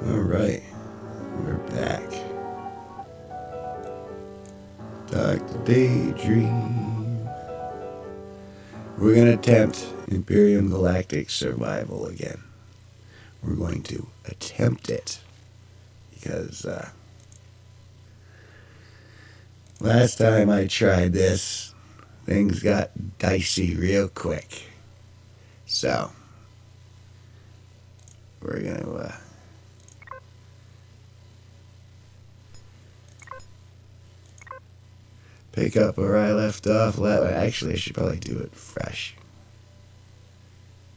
Alright, we're back. Dr. Daydream. We're going to attempt Empyrion Galactic Survival again. We're going to attempt it because last time I tried this, things got dicey real quick. So, we're going to pick up where I left off. Actually, I should probably do it fresh.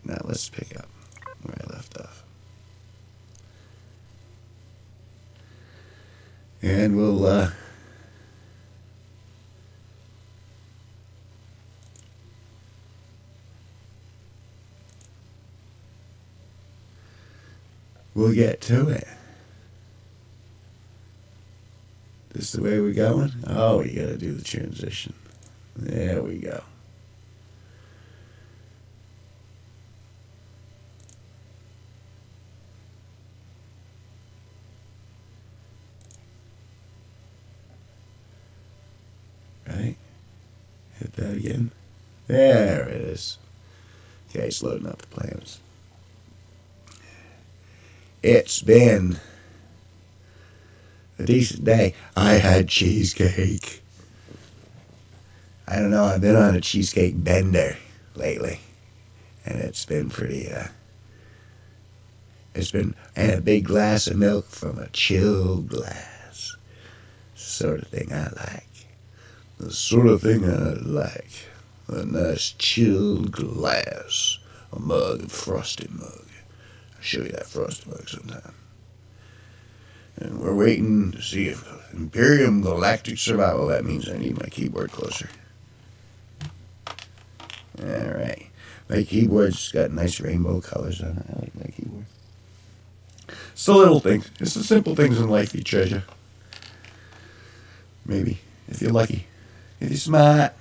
Now let's pick up where I left off. And we'll get to it. This the way we're going? Oh, we gotta do the transition. There we go. Right? Hit that again. There it is. Okay, it's loading up the plans. It's been a decent day. I had cheesecake. I don't know, I've been on a cheesecake bender lately. And it's been pretty, and a big glass of milk from a chilled glass. Sort of thing I like. The sort of thing I like. A nice chilled glass. A mug, a frosted mug. I'll show you that frosted mug sometime. And we're waiting to see if Empyrion Galactic Survival, that means I need my keyboard closer. Alright. My keyboard's got nice rainbow colors on it. I like my keyboard. It's the little things. It's the simple things in life you treasure. Maybe. If you're lucky. If you're smart.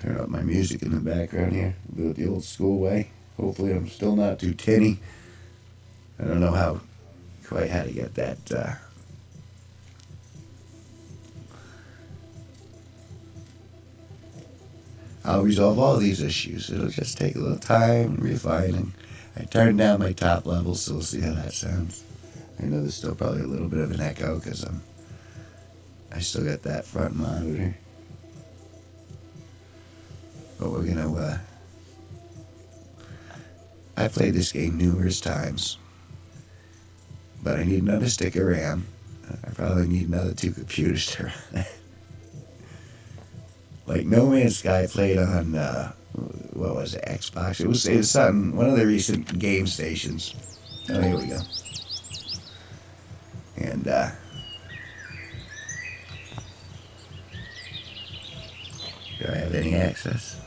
Turn up my music in the background here. Do it the old school way. Hopefully I'm still not too tinny. I don't know quite how to get that I'll resolve all these issues. It'll just take a little time refining. I turned down my top level, so we'll see how that sounds. I know there's still probably a little bit of an echo because I still got that front monitor. But we're gonna I played this game numerous times, but I need another stick of RAM. I probably need another 2 computers to run it. Like No Man's Sky played on what was it, Xbox? It was something, one of the recent game stations. Oh, here we go. And do I have any access?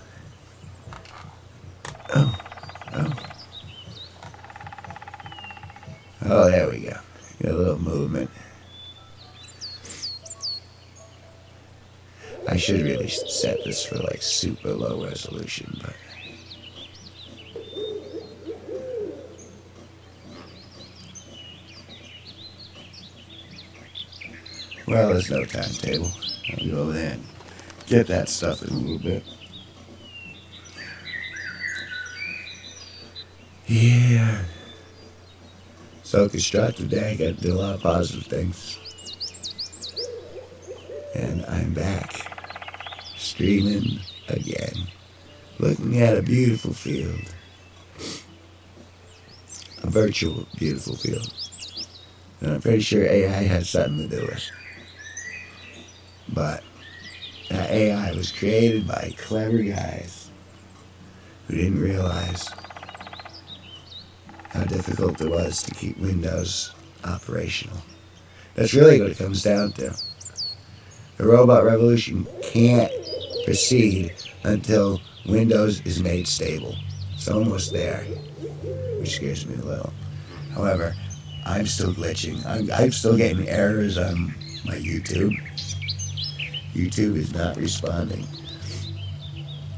Oh, there we go. Got a little movement. I should really set this for like super low resolution, but well, there's no timetable. I'll go over there and get that stuff in a little bit. Yeah. So constructive day. Got to do a lot of positive things. And I'm back. Streaming again. Looking at a beautiful field. A virtual beautiful field. And I'm pretty sure AI has something to do with it. But that AI was created by clever guys who didn't realize how difficult it was to keep Windows operational. That's really what it comes down to. The robot revolution can't proceed until Windows is made stable. It's almost there, which scares me a little. However, I'm still glitching. I'm still getting errors on my YouTube. YouTube is not responding.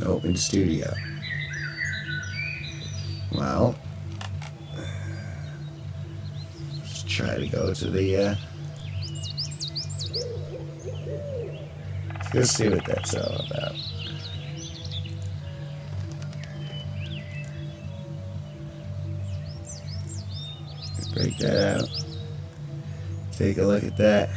Open Studio. Well, let's try to go to the, let's see what that's all about. Break that out. Take a look at that.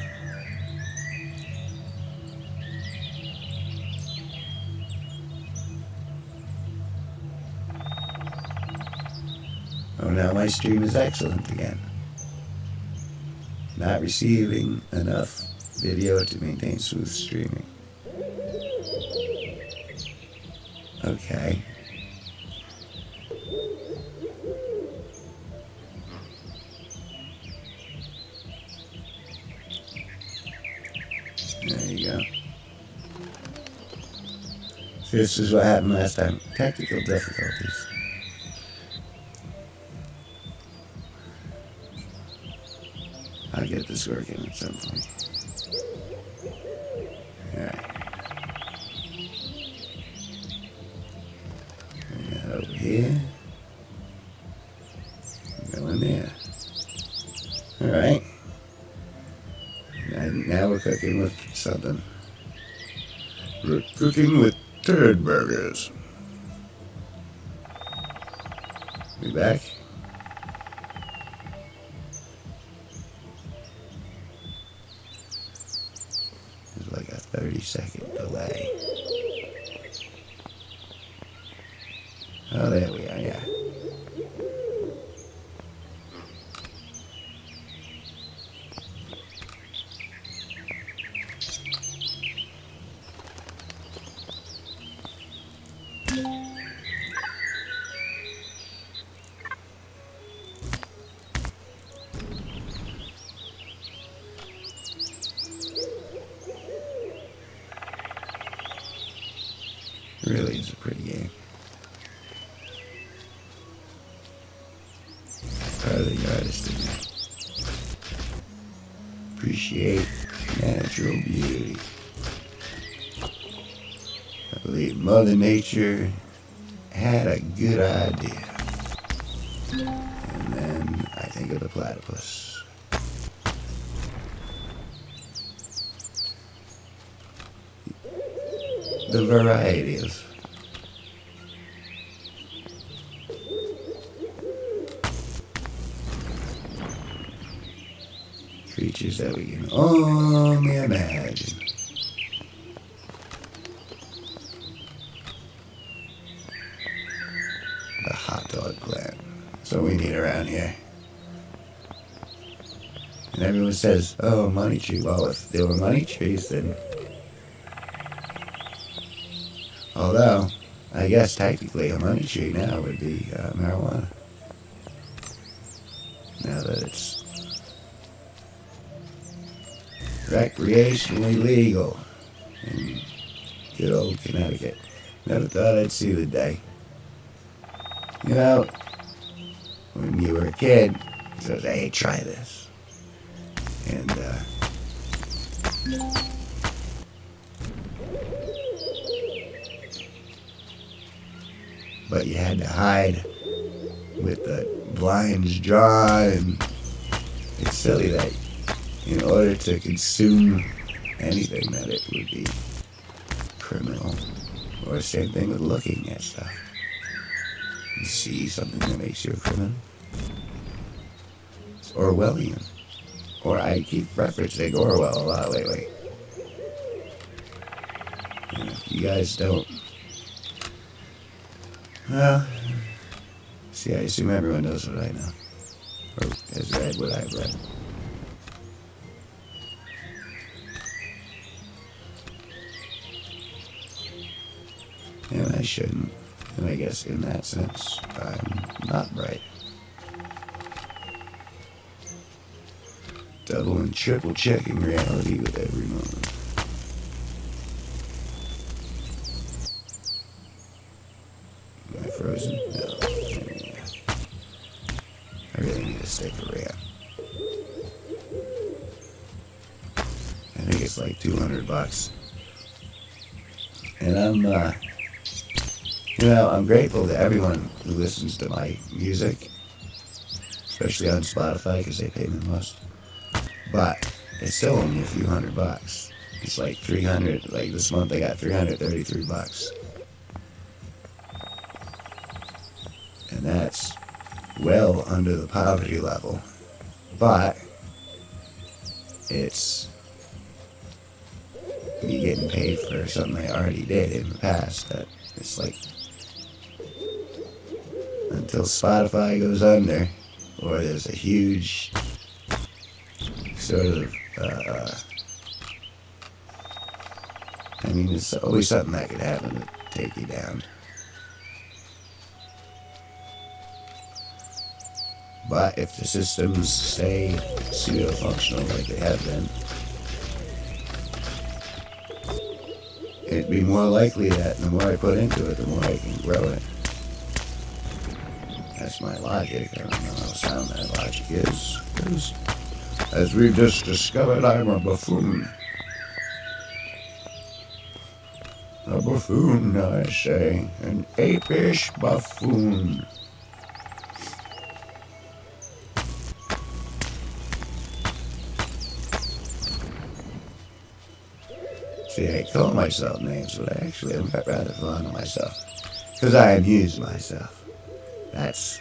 Oh, now my stream is excellent again. Not receiving enough video to maintain smooth streaming. Okay. There you go. This is what happened last time. Technical difficulties. I'll get this working at some point. Alright. Bring that over here. Go in there. Alright. Now we're cooking with something. We're cooking with turd burgers. We back? There's like a 30-second delay. Oh, there we are, yeah. Really is a pretty game. Part of the artist in me. Appreciate natural beauty. I believe Mother Nature had a good idea. And then I think of the platypus. The variety of creatures that we can only imagine. The hot dog plant. That's what we need around here. And everyone says, oh, money tree. Well, if there were money trees, then... Although, I guess technically a money tree now would be marijuana. Now that it's recreationally legal in good old Connecticut. Never thought I'd see the day. You know, when you were a kid, it says, hey, try this. And, but you had to hide with the blinds drawn, and it's silly that in order to consume anything that it would be criminal. Or same thing with looking at stuff. You see something that makes you a criminal. It's Orwellian. Or I keep referencing Orwell a lot lately. And if you guys don't... Well, see, I assume everyone knows what I know. Or has read what I've read. And I shouldn't. And I guess in that sense, I'm not bright. Double and triple checking reality with every moment. Am I frozen? No. Yeah. I really need a stick of RAM. I think it's like $200. And I'm You know, I'm grateful to everyone who listens to my music, especially on Spotify because they pay me the most. But it's still only a few $100. It's like 300. Like this month, I got $333, and that's well under the poverty level. But it's me getting paid for something I already did in the past. That it's like until Spotify goes under, or there's a huge sort of, I mean, there's always something that could happen to take you down. But if the systems stay pseudo-functional like they have been, it'd be more likely that the more I put into it, the more I can grow it. That's my logic. I don't know how sound that logic is, because as we've just discovered, I'm a buffoon. A buffoon, I say. An apish buffoon. See, I call myself names, but I actually am rather fond of myself. Because I amuse myself. It's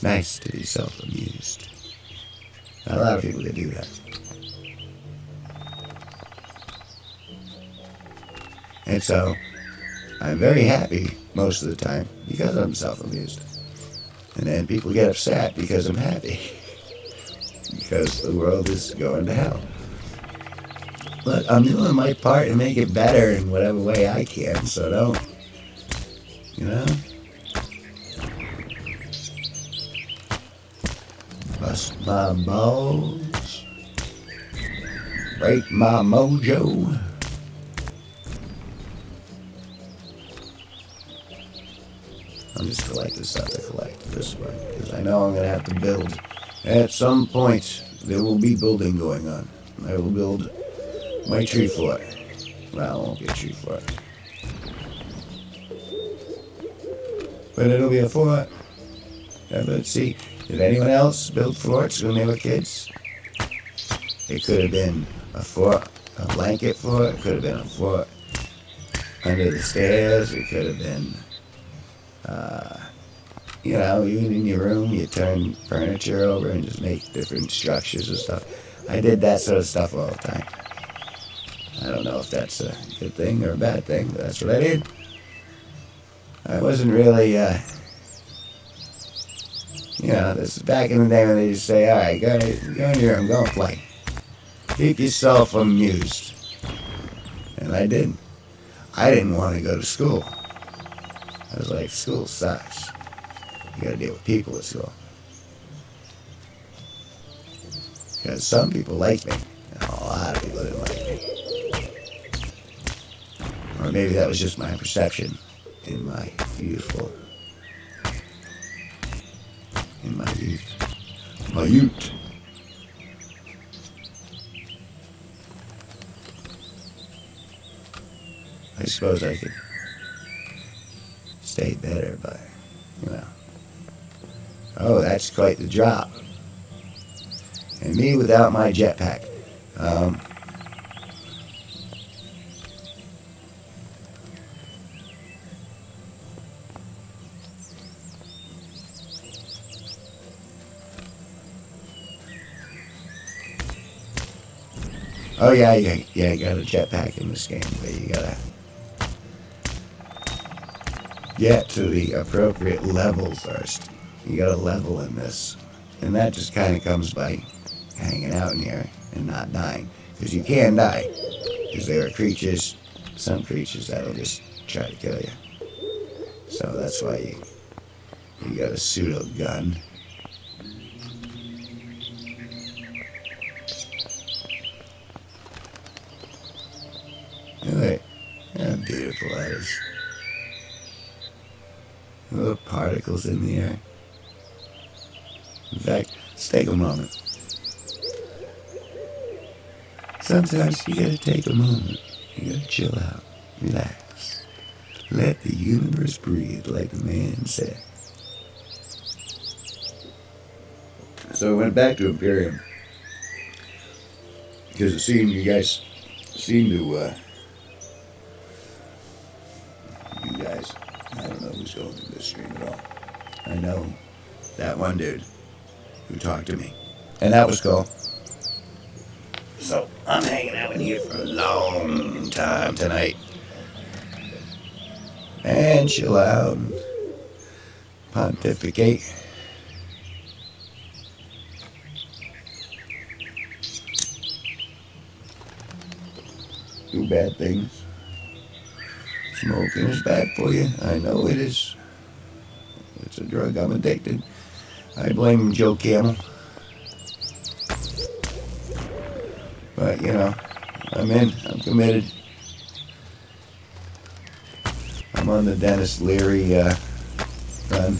nice to be self-amused. A lot of people that do that. And so, I'm very happy most of the time because I'm self-amused. And then people get upset because I'm happy. Because the world is going to hell. Look, I'm doing my part to make it better in whatever way I can, so don't, you know? Bust my balls. Break my mojo. I'm just collecting stuff to collect this way, because I know I'm going to have to build. At some point, there will be building going on. I will build my tree fort. Well, it won't be a tree fort. But it'll be a fort. Let's see. Did anyone else build forts when they were kids? It could have been a fort, a blanket fort. It could have been a fort under the stairs. It could have been, you know, even in your room, you turn furniture over and just make different structures and stuff. I did that sort of stuff all the time. I don't know if that's a good thing or a bad thing, but that's what I did. I wasn't really, you know, this is back in the day when they just say, all right, go in your room, go and play. Keep yourself amused. And I didn't. I didn't want to go to school. I was like, school sucks. You gotta deal with people at school. Because some people like me, and a lot of people didn't like me. Or maybe that was just my perception in my youth. My youth. I suppose I could stay better, but, you know. Oh, that's quite the drop. And me without my jetpack. Oh yeah, you got a jetpack in this game, but you gotta get to the appropriate level first. You gotta level in this. And that just kind of comes by hanging out in here and not dying. Because you can die. Because there are creatures, some creatures that'll just try to kill you. So that's why you got a pseudo gun. Look how beautiful that is. Little particles in the air. In fact, let's take a moment. Sometimes you gotta take a moment. You gotta chill out, relax. Let the universe breathe, like the man said. So I went back to Empyrion because it seemed you guys seem to, I don't know who's going through this stream at all. I know that one dude who talked to me, and that was cool. So I'm hanging out in here for a long time tonight. And chill out and pontificate. Do bad things. Smoking is bad for you. I know it is. It's a drug. I'm addicted. I blame Joe Camel. But, you know, I'm in. I'm committed. I'm on the Dennis Leary run.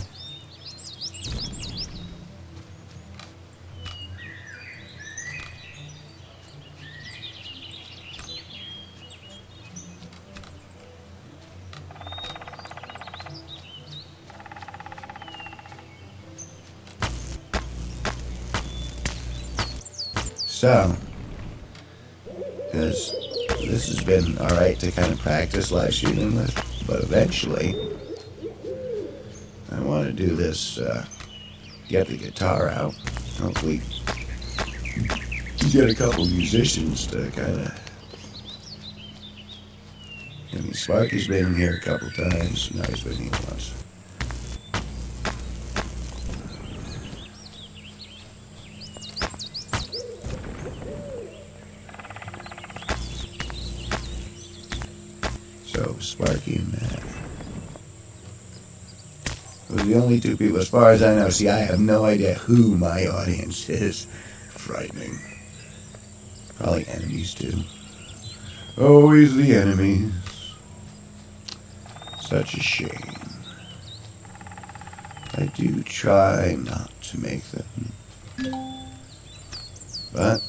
So, because this has been alright to kind of practice live shooting with, but eventually I want to do this, get the guitar out, hopefully get a couple musicians to kind of, I mean, Sparky's been in here a couple times, now he's been here once. So, Sparky and Matt. Those are the only two people, as far as I know. See, I have no idea who my audience is. Frightening. Probably enemies, too. Always the enemies. Such a shame. I do try not to make them. But,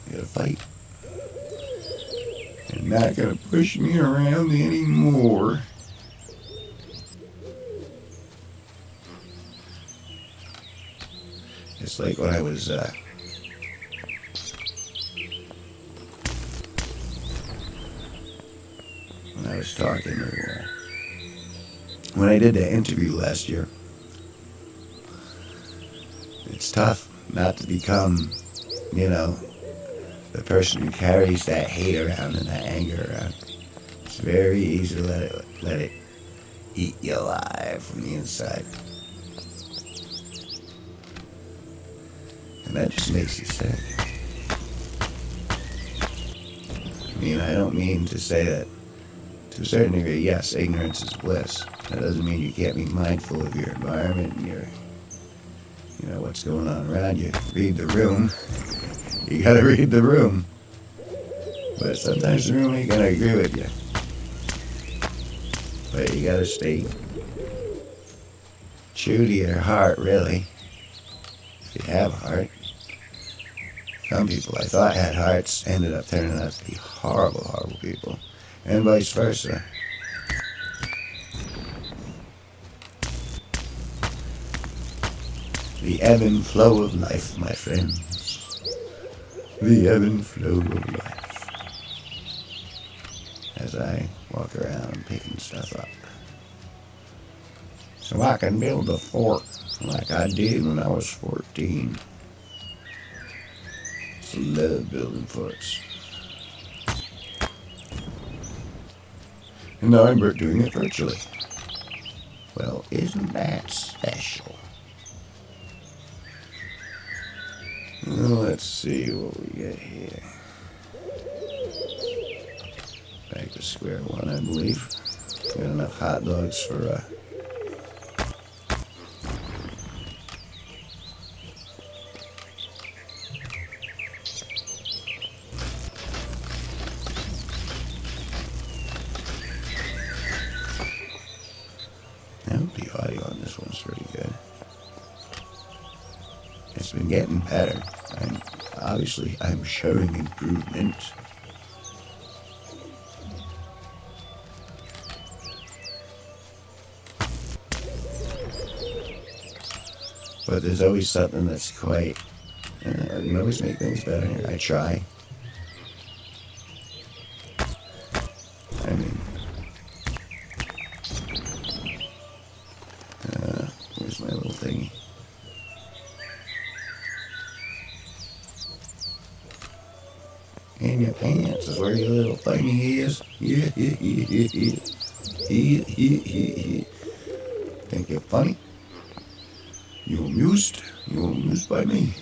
I gotta fight. They're not gonna push me around anymore. It's like when I was, talking to, when I did that interview last year. It's tough not to become, you know, the person who carries that hate around and that anger around. It's very easy to let it eat you alive from the inside. And that just makes you sick. I mean, I don't mean to say that, to a certain degree, yes, ignorance is bliss. That doesn't mean you can't be mindful of your environment and your, you know, what's going on around you. Read the room. You gotta read the room. But sometimes the room ain't gonna agree with you. But you gotta stay true to your heart, really. If you have a heart. Some people I thought had hearts ended up turning out to be horrible, horrible people. And vice versa. The ebb and flow of life, my friends. The ebb and flow of life. As I walk around picking stuff up. So I can build a fort like I did when I was 14. I love building forts. And now I'm doing it virtually. Well, isn't that special? Well, let's see what we get here. Back to square one, I believe. Got enough hot dogs for the audio on this one's pretty good. It's been getting better. I'm showing improvement. But there's always something that's quite... I can always make things better. I try. I mean... where's my little thingy? In your pants is where your little thingy is. Yeah. Think you're funny? You amused? You amused by me?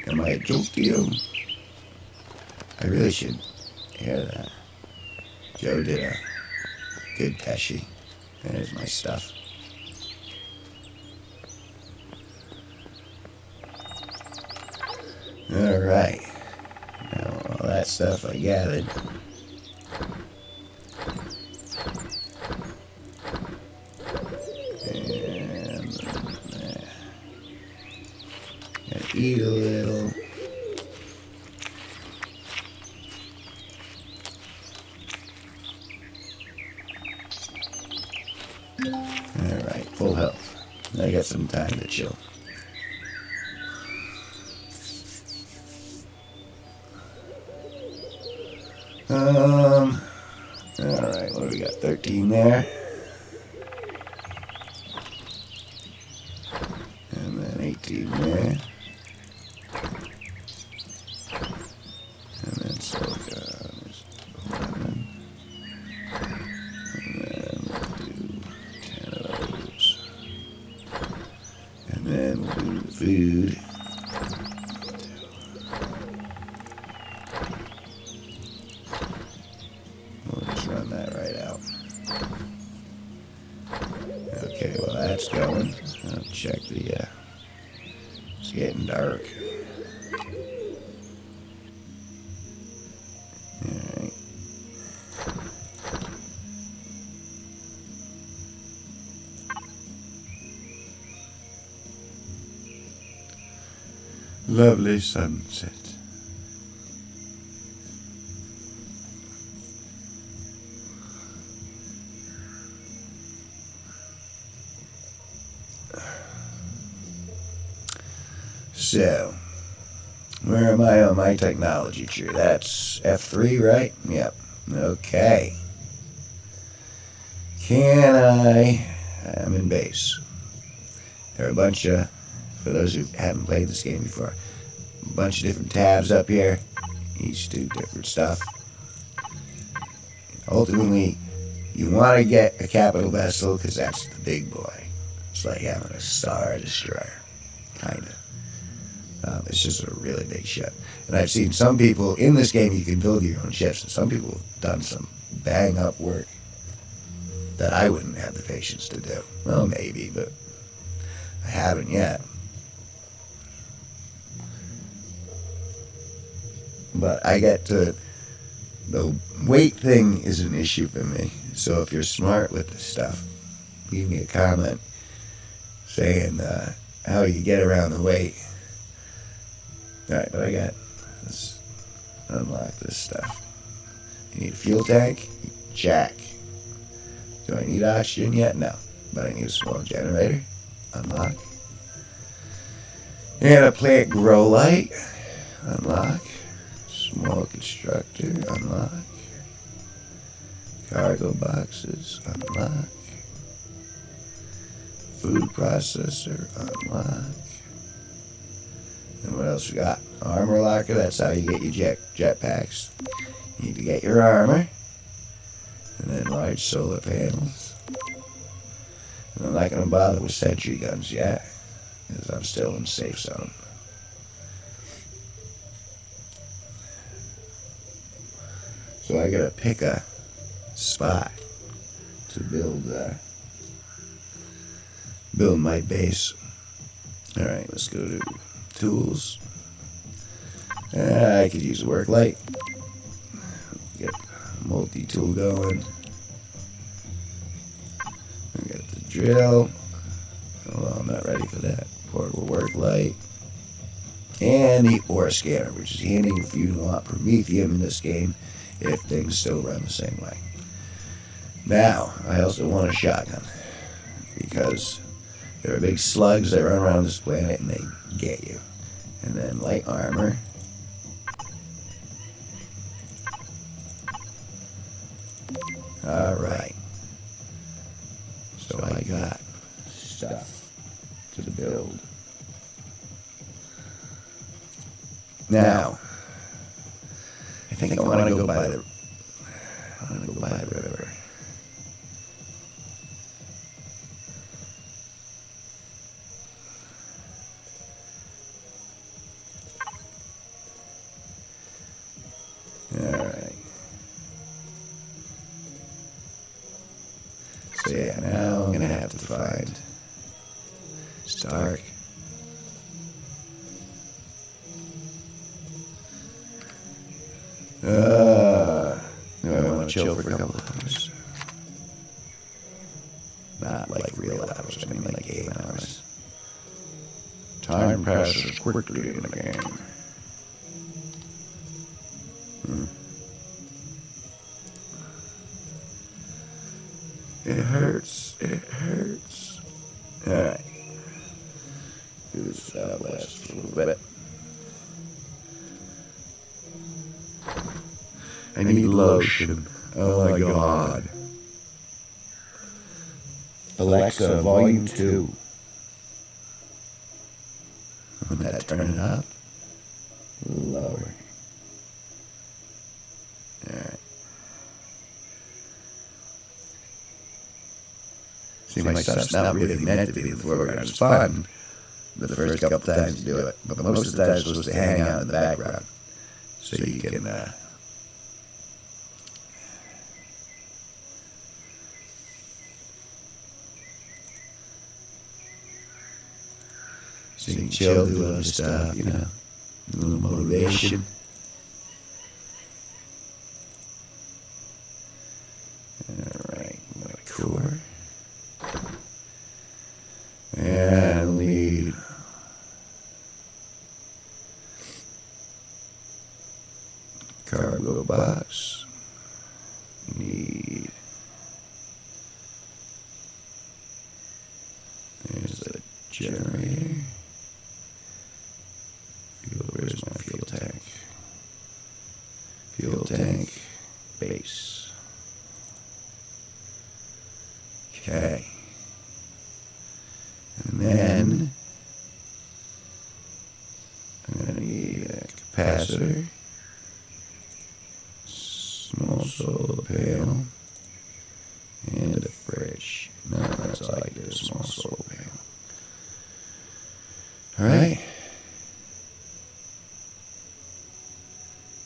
Am I a joke to you? I really should hear that. Joe did a good Pesci. There's my stuff. Alright. Now all that stuff I gathered. And gotta eat a little. Alright, full health. I got some time to chill. Alright, what do we got? 13 there. And then 18 there. And then silicon is 11. And then we'll do 10 of those. And then we'll do the food. Run that right out. Okay, well that's going. I'll check the, it's getting dark. Alright. Lovely sunset. So, where am I on my technology tree? That's F3, right? Yep. Okay. I'm in base. There are a bunch of, for those who haven't played this game before, a bunch of different tabs up here. Each do different stuff. Ultimately, you want to get a capital vessel because that's the big boy. It's like having a Star Destroyer, kind of. It's just a really big ship. And I've seen some people, in this game you can build your own ships, and some people have done some bang-up work that I wouldn't have the patience to do. Well, maybe, but I haven't yet. But I get to... The weight thing is an issue for me. So if you're smart with this stuff, leave me a comment saying how you get around the weight. Alright, but I got... Let's unlock this stuff. You need a fuel tank? Check. Do I need oxygen yet? No. But I need a small generator. Unlock. And a plant grow light. Unlock. Small constructor. Unlock. Cargo boxes. Unlock. Food processor. Unlock. And what else we got? Armor locker, that's how you get your jetpacks. You need to get your armor. And then large solar panels. And I'm not going to bother with sentry guns yet, because I'm still in safe zone. So I gotta pick a spot to build my base. Alright, let's go to tools. I could use a work light. Get multi-tool going. I got the drill. Well, I'm not ready for that. Portable work light. And the ore scanner, which is handy if you want Promethium in this game, if things still run the same way. Now, I also want a shotgun, because There are big slugs that run around this planet and they get you. And then light armor. Alright. So I got stuff to build. Now, I think I want to go by the river. Alright. So yeah, now I'm gonna have to find. It's dark. No, I want to chill for a couple of hours. Not like real hours, I mean like game hours. Time passes quickly in the game. It hurts. It hurts. Alright. Do this last for a little bit. I need lotion. Oh my god. Alexa, volume 2. Would that turn it up? Lower. Alright. See, my stuff's not really meant to be in the foreground. It's fun the first couple times you do it, but most of the time it's supposed to hang out in the background. So you can, so you can chill, do other stuff, you know, a little motivation. Alright, I'm going to core. And lead. Cargo box. Need. There's the generator. Where's my fuel tank? Fuel tank. Base. Okay. And then I'm going to need a capacitor, small solar panel, and a fridge. No, that's all I get, a small solar panel. Alright.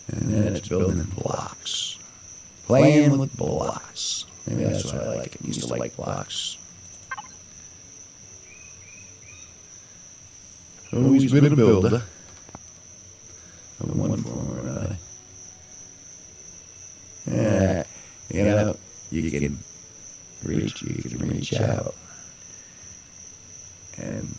And then it's building in blocks. Playing with blocks. Maybe that's why I like it. I used to like blocks. Always been a builder of one form or another. Yeah, you know, you can reach out, and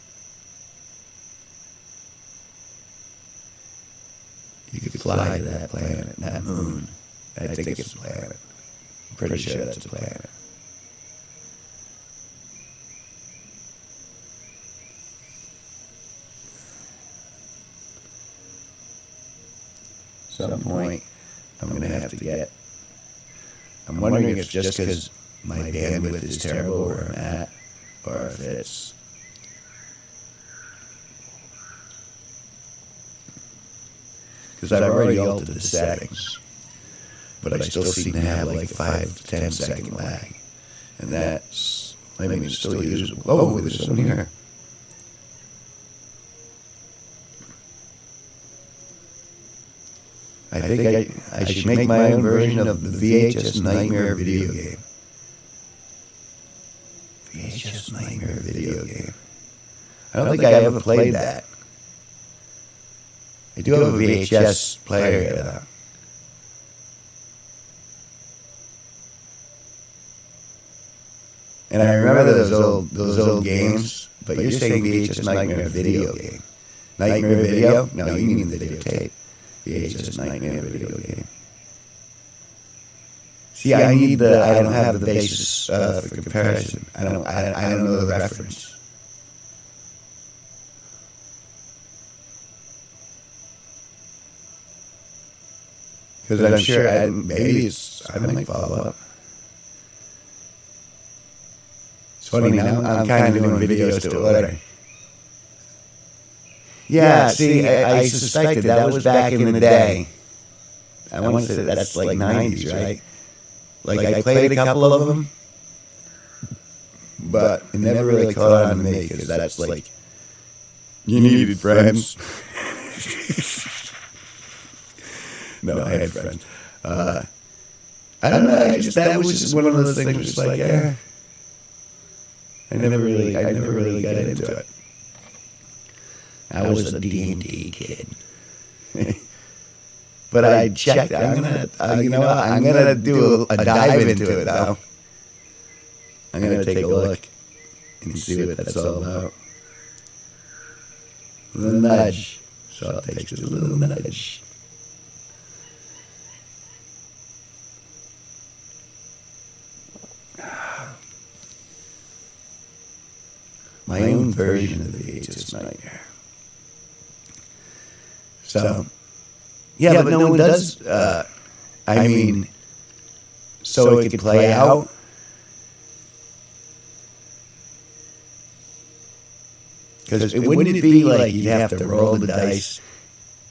you could fly to that planet, that moon. I think it's a planet. I'm pretty sure that's a planet. Some point, I'm going to have to get. I'm wondering if it's just because my bandwidth is terrible where I'm at, or if it's. Because I've already altered the settings, but I still seem to have like a 5 to 10 second lag. And that's, I mean, it's still usable. Oh, there's someone here. I think I should make my own version of the VHS Nightmare video game. VHS Nightmare video game. I don't think I ever played that. I do have a VHS player here, though. And I remember those old games, but you're saying VHS Nightmare video game. Nightmare video? No, you mean the videotape. VHS Nightmare video game. See, I don't have the basis for comparison. I don't know the reference. Because I'm sure maybe I might follow up. It's funny now. I'm kind of doing videos to order. Yeah, see, I suspected that was back in the day. I want to say that's like 90s, right? Like I played a couple of them, but it never really caught on to me because that's like you needed friends. No, I had friends. I don't know. That was just one of those things. Just like, yeah, I never really got into it. I was a D&D kid. But I checked. I'm gonna do a dive into it though. I'm gonna take a look and see what that's all about. A little nudge. So I'll take just a little nudge. My own version of the Ageist Nightmare. So, yeah, but no one does, I mean, so it could play out. Because wouldn't it be like you'd have to roll the dice,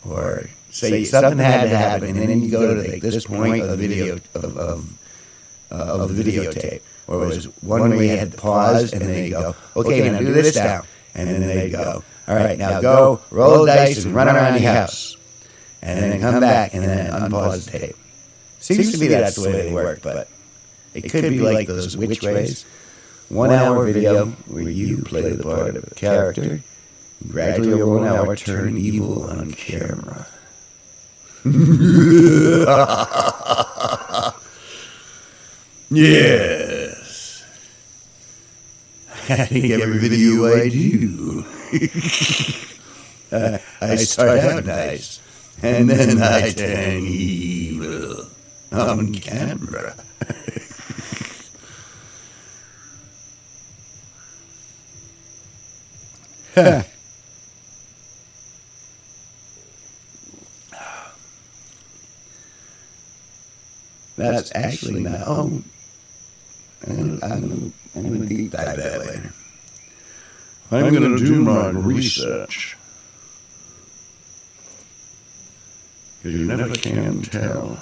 or say something had to happen, and then you go to like this point of the video of the videotape, or it was one where you had to pause, and then they go, okay, now do this now, and then they go, all right, now go roll the dice and run around your house, and then come back and then unpause the tape. Seems to be that's the way they work, but it could be like those which ways. 1 hour video where you play the part of a character, gradually over 1 hour turn evil on camera. Yes. I think every video I do, I start out nice, and then I turn evil on camera. That's actually not. Oh, I'm gonna deep dive that later. I'm gonna do my research, because you never can tell.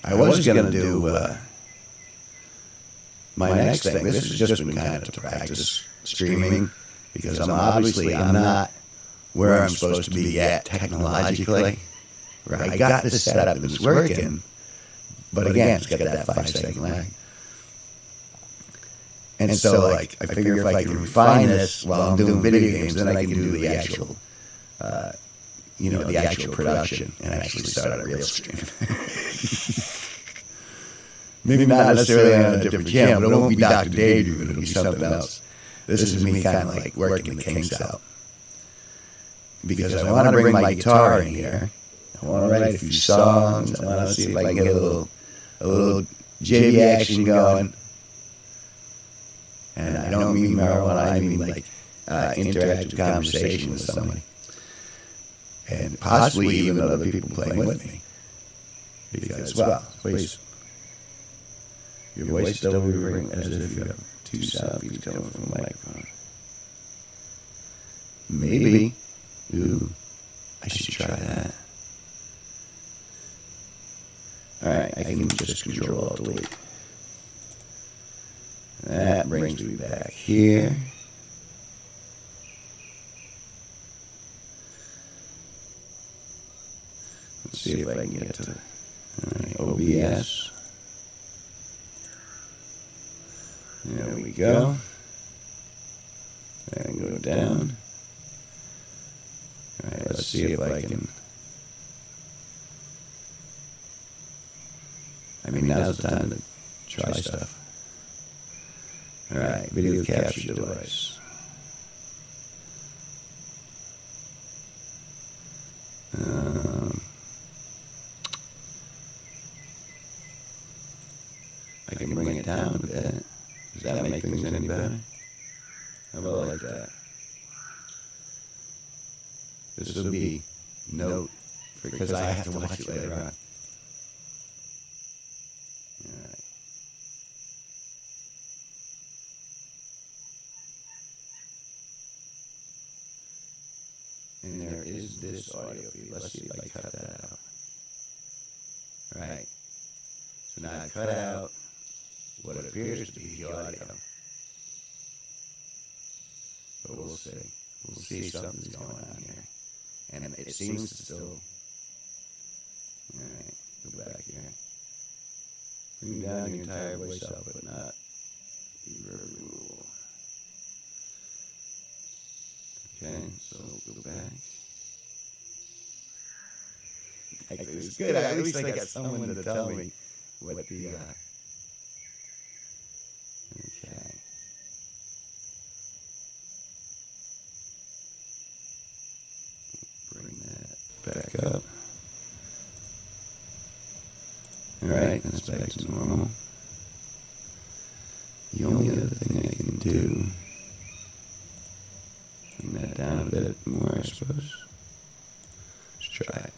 I was gonna do my next thing. This has just been kind of to practice streaming, because I'm not where I'm supposed to be yet technologically. Right, I got this set up and it's working, but again, it's got that 5-second lag. And so, like, I figure if I can refine this while I'm doing video games, then I can do the actual, the actual production and actually start a real stream. Maybe not necessarily on a different channel, but it won't be Dr. Daydream, it'll be something else. This is me kind of like working the kinks out. Because I want to bring my guitar in here. I want to write a few songs. I want to see if I can get a little jiggy action going. And I don't mean marijuana, I mean like interactive conversation with somebody. And possibly even other people playing with me. Because, well, please, your voice still ring as if you have two sound feeds coming from the microphone. Maybe. Ooh, I should try that. Alright, I can just Control-Alt-Delete. That brings me back here. Let's see if I can get to OBS. There we go. And go down. Alright, let's see if I can. I mean, now's the time to try stuff. Alright, video capture device. I can bring it down a bit. Does that make things any better? How about like that? This will be note because I have to watch it later on. Alright. And there is this audio feed. Let's see if I cut that out. Alright. So now I cut out what appears to be the audio. But we'll see. We'll see something's going on here. And it seems to still... Alright, go back here. Bring down your entire voice up, but not reverb removal. Okay, so go back. It was good. At least I got someone to tell me what the... Okay. Bring that back up. Alright, that's back to normal. The only other thing I can do, bring that down a bit more, I suppose. Let's try it.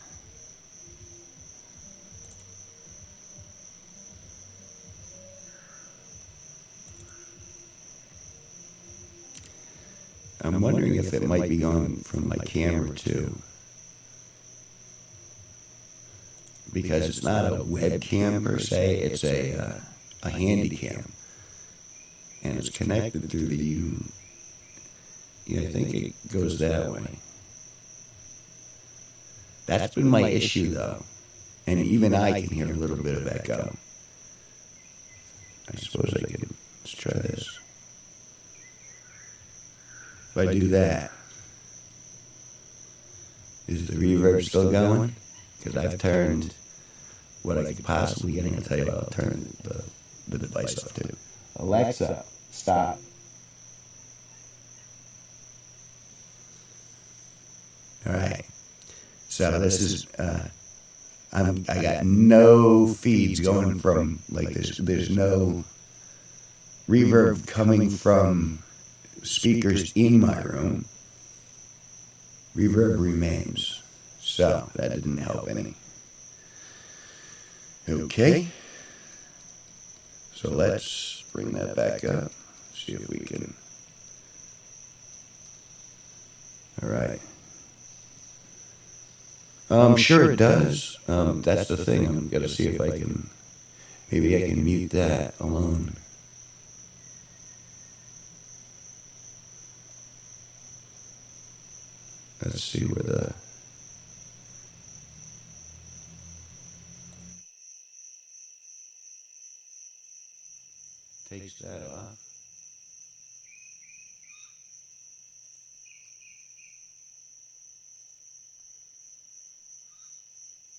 I'm wondering if it might be going from my camera too. Because it's not a webcam per se, it's a handy cam. And it's connected through the I think it goes that way. That's been my issue though. And even I can hear a little bit of echo. I suppose I could, let's try this. If I do that, is the reverb still going? Because I've turned what I could possibly get, and I'll tell you what, I'll turn the device off too. Alexa, stop. All right. So this is, I got no feeds going from, like, there's no reverb coming from speakers in my room. Reverb remains. So that didn't help any. Okay. So let's bring that back up. See if we can. All right. I'm sure it does. That's the thing. I'm going to see if I can. Maybe I can mute that alone. Let's see where the. Takes that off.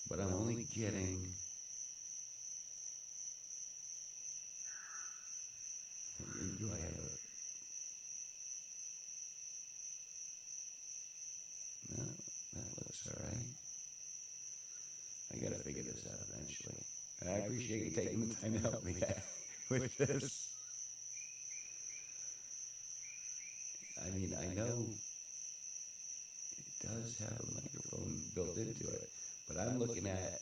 But I'm only getting. Do I have a? No, that looks all right. I gotta figure this out eventually. And I appreciate you taking the time to help me with this. I mean, I know it does have a microphone built into it, but I'm looking at,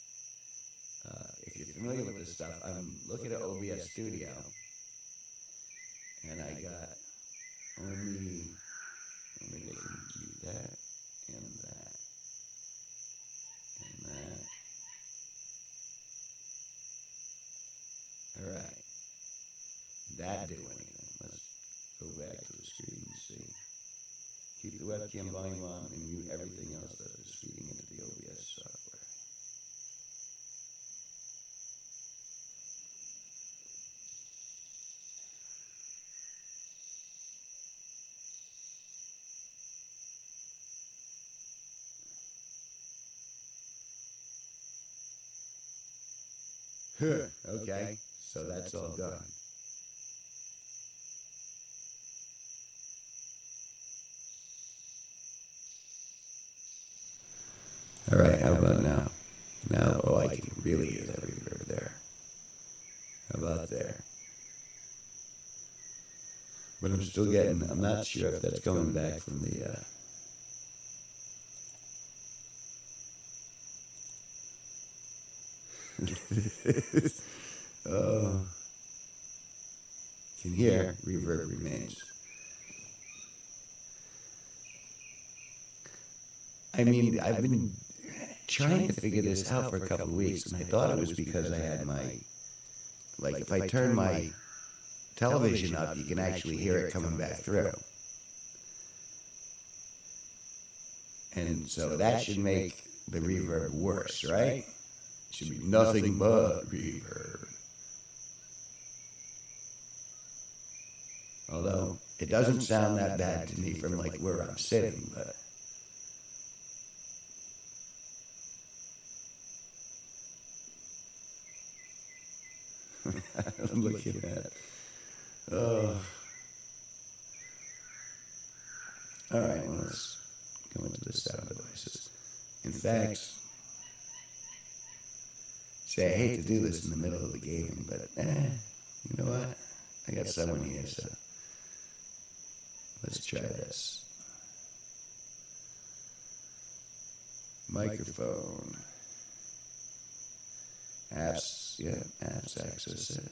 if you're familiar with this stuff, I'm looking at OBS Studio, and I got only they can do that, and that, and that. All right. That do anything. Let's go back to the screen and see. Keep the webcam volume on and mute everything else that is feeding into the OBS software. Okay, so that's all done. All right, how about now? Now, oh, I can really hear that reverb there. How about there? But I'm still getting, I'm not sure if that's coming back from the, Oh, can hear reverb remains. I mean, I've been trying to figure this out for a couple of weeks, and I thought it was because I had my, like, if I turn my television up, you can actually hear it coming back through. And so that should make the reverb worse, right? It should be nothing but reverb. Although, it doesn't sound that bad to me from, like, where I'm sitting, but... I'm looking at... Oh... Alright, well, let's go into the sound devices. In fact, see, I hate to do this in the middle of the game, but you know what? I got someone here, so let's try this. Microphone. Apps, yeah, apps access it.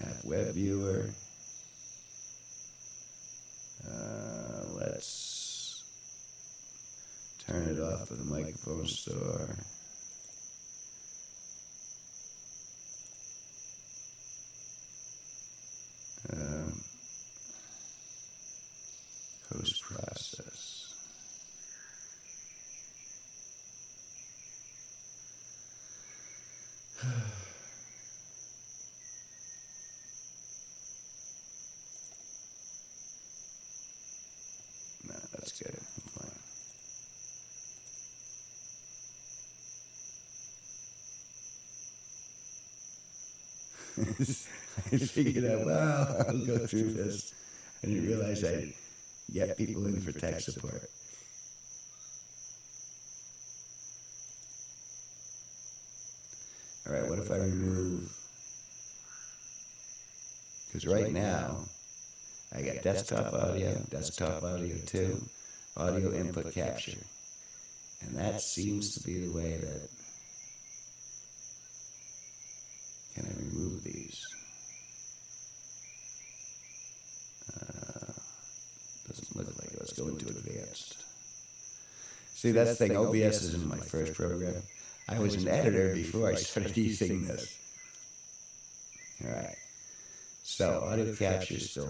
App web viewer. Let's turn it off of the microphone store. Post process. No, that's good. I'm fine. I figured out, well, I'll go through this. I didn't realize I'd get people in for tech support. All right, what if I remove... Because right now, I got desktop audio 2, audio input capture. And that seems to be the way that... Can I remove these? Doesn't look like it. Let's go into advanced. See, that's the thing. OBS isn't my first program. I was an editor before I started using this. All right. So, audio capture still,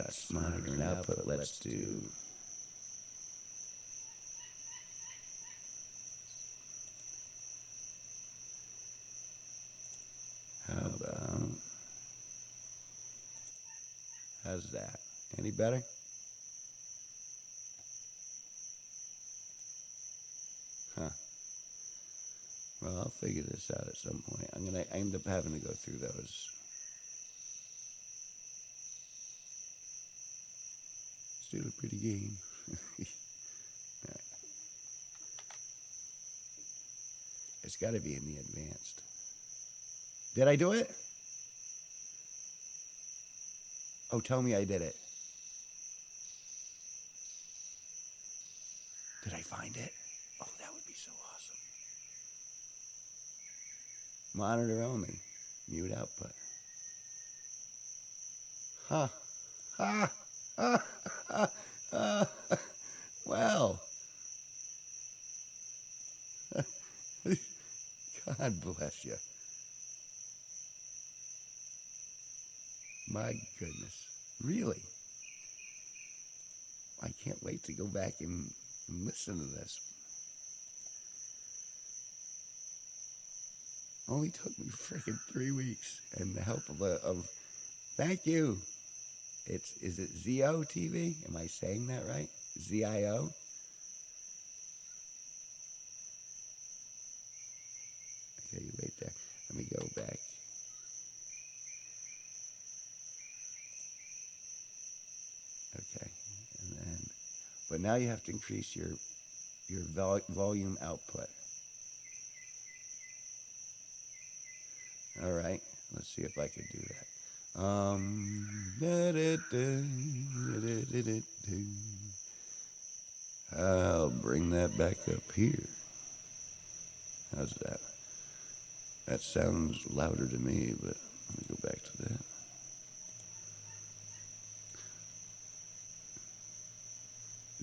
it's monitoring output. Let's do... How about... How's that? Any better? Huh. Well, I'll figure this out at some point. I'm gonna end up having to go through those. Still a pretty game. All right. It's got to be in the advanced. Did I do it? Oh, tell me I did it. Did I find it? Oh, that would be so awesome. Monitor only. Mute output. Huh. Well. God bless you. My goodness. Really? I can't wait to go back and listen to this. Only took me freaking 3 weeks, and the help of thank you. Is it ZO TV? Am I saying that right? ZIO? Okay, you wait there. Let me go back. Okay, and then, but now you have to increase your volume output. All right, let's see if I can do that. I'll bring that back up here. How's that? That sounds louder to me, but let me go back to that.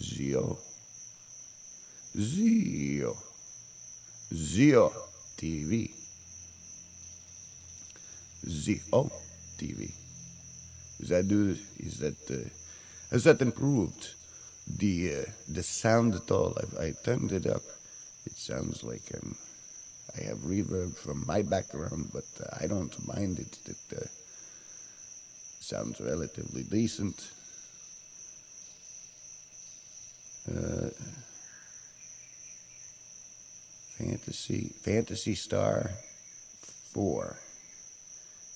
Zio. Zio. Zio TV. Zio TV. Has that improved? The sound at all? I turned it up. It sounds like I have reverb from my background, but I don't mind it. It sounds relatively decent. Fantasy Star 4,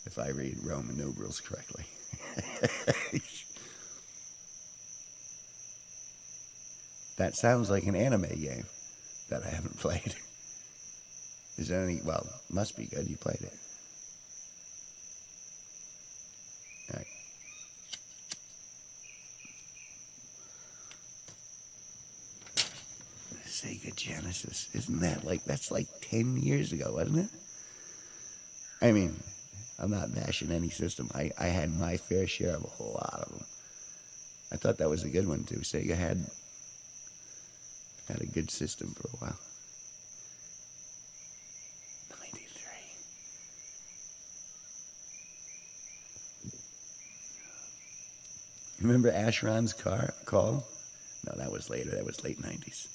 if I read Roman numerals correctly. That sounds like an anime game that I haven't played. Is there any? Well, must be good. You played it. All right. Sega Genesis. Isn't that that's like 10 years ago, wasn't it? I mean, I'm not bashing any system. I had my fair share of a whole lot of them. I thought that was a good one, too. Sega had a good system for a while. 93. Remember Asheron's call? No, that was later. That was late 90s.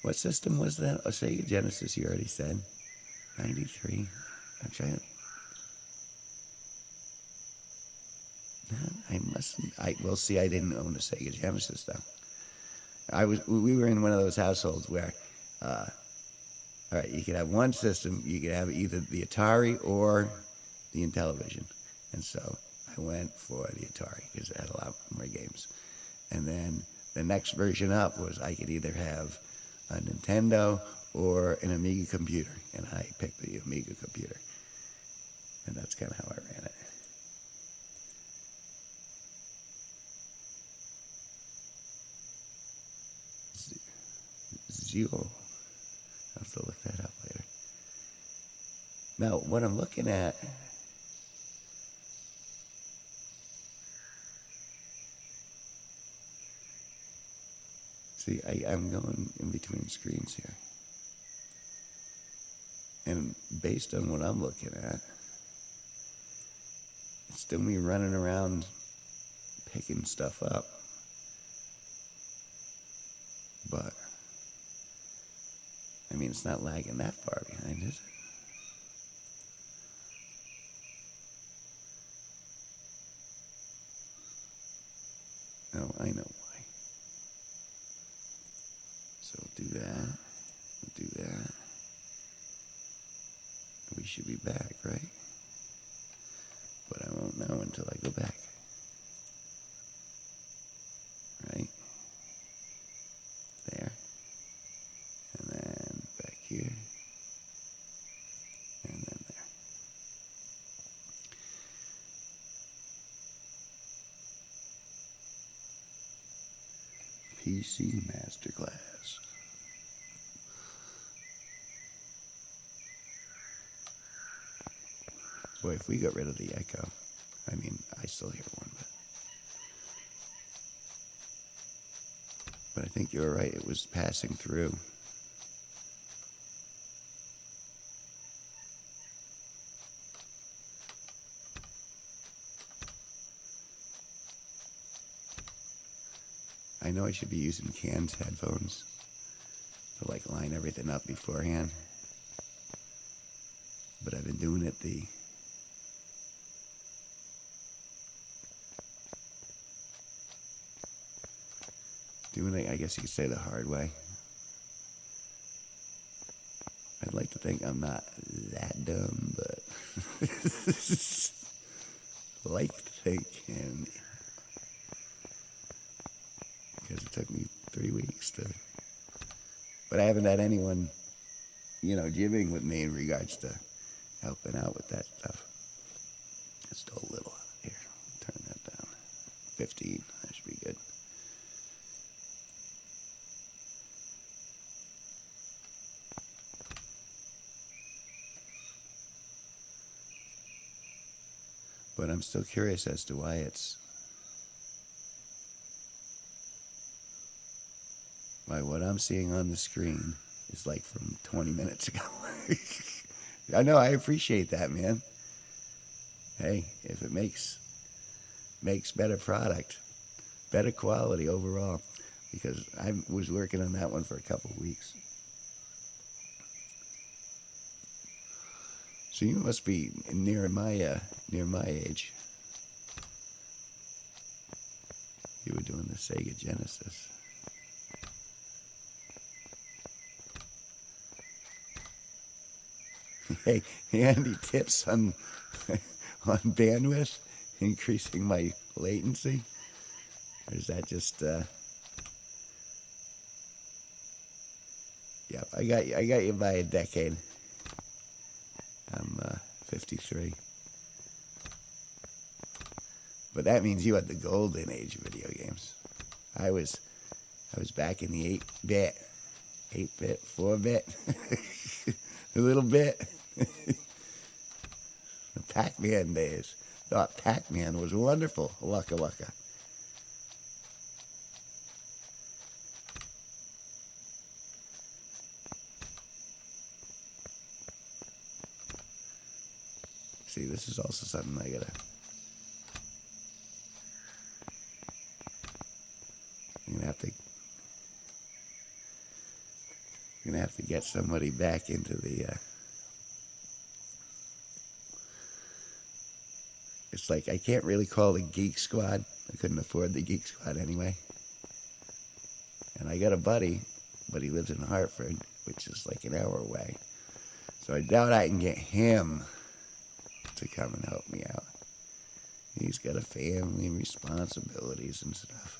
What system was that? Oh, Sega Genesis, you already said. 93. I'm trying to... I mustn't... Well, see, I didn't own a Sega Genesis, though. We were in one of those households where... all right, you could have one system. You could have either the Atari or the Intellivision. And so I went for the Atari because it had a lot more games. And then the next version up was I could either have a Nintendo or an Amiga computer, and I picked the Amiga computer, and that's kind of how I ran it. Zio. I'll have to look that up later. Now, what I'm looking at... See, I'm going in between screens here. And based on what I'm looking at, it's still me running around picking stuff up. But, I mean, it's not lagging that far behind, is it? Oh, I know why. So we'll do that. We'll do that. We should be back, right? But I won't know until I go back. Right? There. And then back here. And then there. PC Masterclass. Boy, if we got rid of the echo, I mean, I still hear one, but I think you're right, it was passing through. I know I should be using Can's headphones to line everything up beforehand, but I've been doing it I guess you could say the hard way. I'd like to think I'm not that dumb, but like to think, and because it took me 3 weeks but I haven't had anyone, jibbing with me in regards to helping out with that stuff. It's still a little. Here, turn that down. 15, that should be good. But I'm still curious as to why what I'm seeing on the screen is like from 20 minutes ago. I know, I appreciate that, man. Hey, if it makes better product, better quality overall, because I was working on that one for a couple of weeks. So you must be near my age. You were doing the Sega Genesis. Hey, Andy, tips on on bandwidth, increasing my latency, or is that just? Yeah, I got you by a decade. I'm 53, but that means you had the golden age of video games. I was back in the 8-bit, 4-bit, a little bit. The Pac-Man days. Thought Pac-Man was wonderful. Waka waka. See, this is also something I'm gonna have to get somebody back into the. It's like I can't really call it Geek Squad. I couldn't afford the Geek Squad anyway. And I got a buddy, but he lives in Hartford, which is like an hour away. So I doubt I can get him to come and help me out. He's got a family and responsibilities and stuff.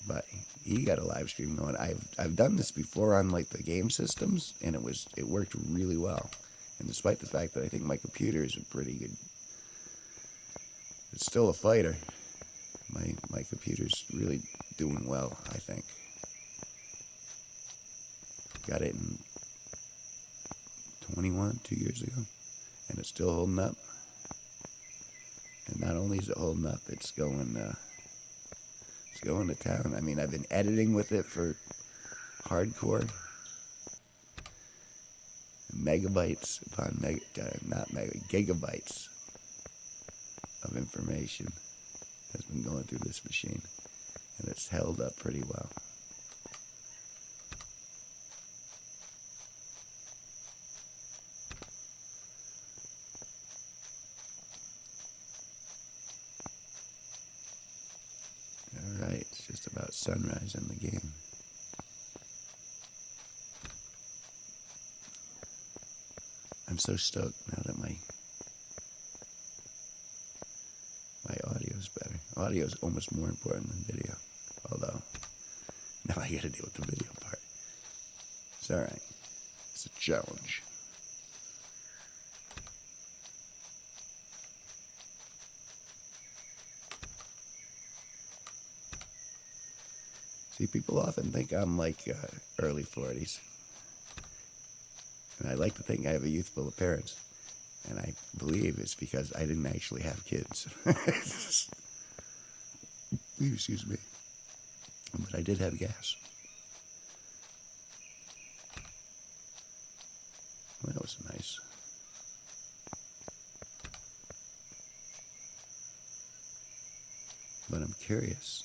But he got a live stream going. I've done this before on like the game systems, and it worked really well. And despite the fact that I think my computer is a pretty good, it's still a fighter. My computer's really doing well, I think. Got it in 2 years ago, and it's still holding up. And not only is it holding up, it's going to town. I mean, I've been editing with it for hardcore. Megabytes upon gigabytes of information has been going through this machine, and it's held up pretty well. All right, it's just about sunrise in the game. I'm so stoked now that my audio's better. Audio is almost more important than video, although now I gotta deal with the video part. It's all right. It's a challenge. See, people often think I'm like early 40s. And I like to think I have a youthful appearance. And I believe it's because I didn't actually have kids. Excuse me. But I did have gas. Well, that was nice. But I'm curious.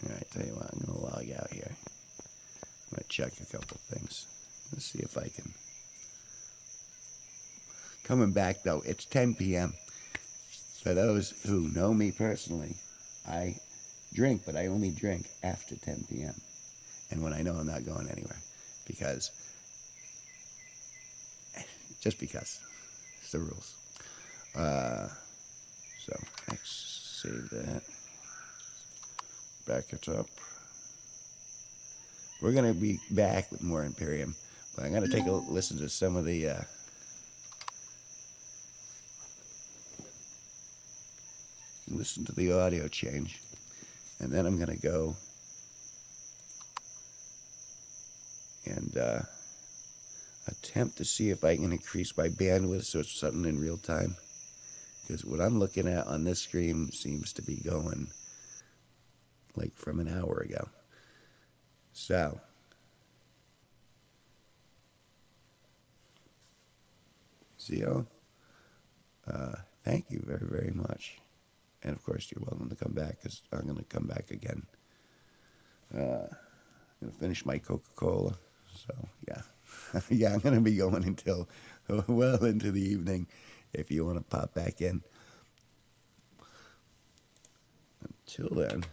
All right, tell you what, I'm going to log out here. I'm going to check a couple things. Let's see if I can. Coming back, though, it's 10 p.m. For those who know me personally, I drink, but I only drink after 10 p.m. And when I know I'm not going anywhere. Just because. It's the rules. So, save that. Back it up. We're going to be back with more Empyrion, but I'm going to take a listen to some of the audio change, And then I'm going to go and attempt to see if I can increase my bandwidth so it's something in real time. Because what I'm looking at on this screen seems to be going like from an hour ago. So, Zio, thank you very, very much. And of course, you're welcome to come back because I'm going to come back again. I'm going to finish my Coca-Cola. So, yeah. Yeah, I'm going to be going until well into the evening if you want to pop back in. Until then,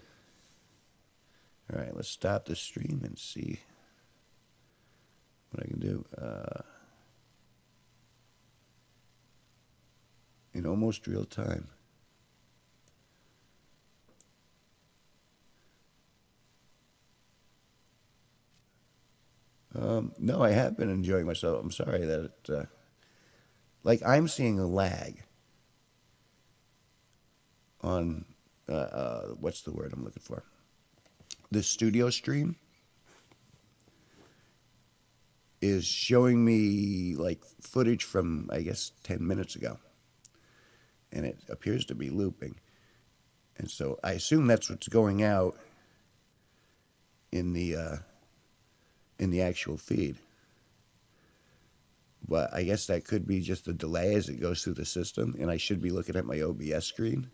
all right, let's stop the stream and see what I can do. In almost real time. No, I have been enjoying myself. I'm sorry that it, like I'm seeing a lag on, what's the word I'm looking for? The studio stream is showing me like footage from, I guess, 10 minutes ago. And it appears to be looping. And so I assume that's what's going out in the actual feed. But I guess that could be just a delay as it goes through the system, and I should be looking at my OBS screen.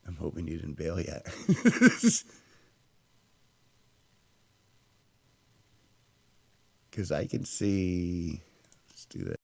I'm hoping you didn't bail yet. Because I can see, let's do